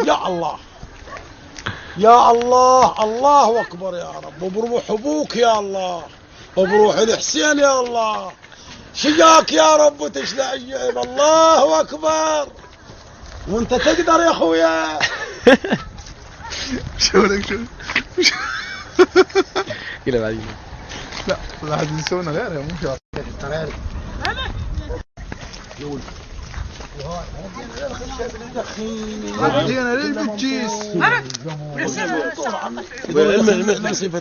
يا الله يا الله، الله اكبر يا رب، وبروح ابوك يا الله، وبروح الحسين يا الله، شجاك يا رب وتشلع عجيب. الله اكبر، وانت تقدر يا اخويا. شو لك شو كده بعدين. لا واحد يسوينا غيره مو شاطر. ودينا للبتشيس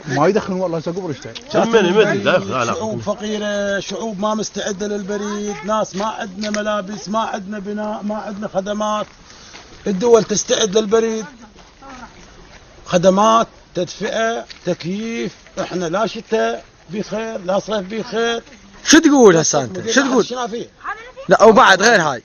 ما يدخن والله هسه قبر اشتغل. شعوب فقيرة، شعوب ما مستعدة للبريد، ناس ما عندنا ملابس، ما عندنا بناء، ما عندنا خدمات. الدول تستعد للبريد، خدمات، تدفئة، تكييف. احنا لا شتاء بخير لا صيف بخير. شو تقول هسه انت؟ شو تقول؟ فيه؟ لا وبعد غير هاي.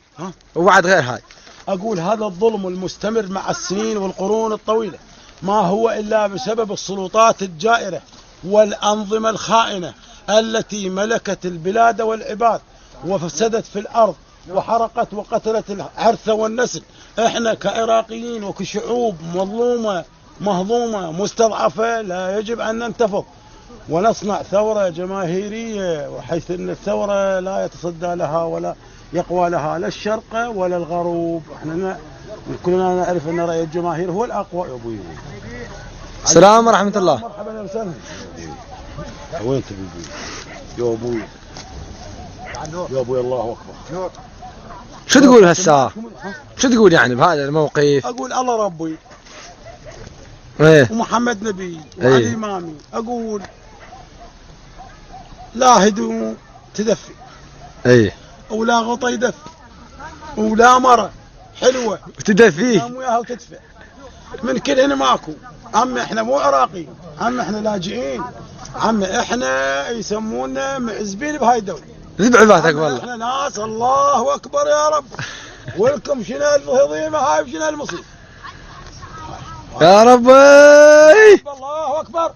وبعد غير هاي. اقول هذا الظلم المستمر مع السنين والقرون الطويلة ما هو الا بسبب السلطات الجائرة والانظمة الخائنة التي ملكت البلاد والعباد وفسدت في الارض وحرقت وقتلت الحرث والنسل. احنا كعراقيين وكشعوب مظلومة مهضومة مستضعفة لا يجب ان ننتفض ونصنع ثورة جماهيرية، وحيث ان الثورة لا يتصدى لها ولا يقوى لها لا الشرق ولا الغرب. احنا كلنا نعرف ان رأي الجماهير هو الاقوى. يا ابوي السلام ورحمة الله. مرحبا وسهلا. وين تبي ابوي؟ يا ابوي يا ابوي الله اكبر. شو تقول هسه؟ شو تقول يعني بهذا الموقف؟ اقول الله ربي ايه ومحمد نبي وعلي امامي. اقول لا هدوء تدفي، ايه، ولا غطا يدفي، ولا مرة حلوة وتدفيه تنام وياها وتدفع. من كل هنا ماكو. عمي احنا مو عراقيين، عمي احنا لاجئين، عمي احنا يسمونا معزبين بهاي الدولة. ذبح عباتك والله. احنا ناس الله اكبر يا رب. ولكم شنو الهضيمة هاي وشنو المصيبة. يا ربي الله اكبر.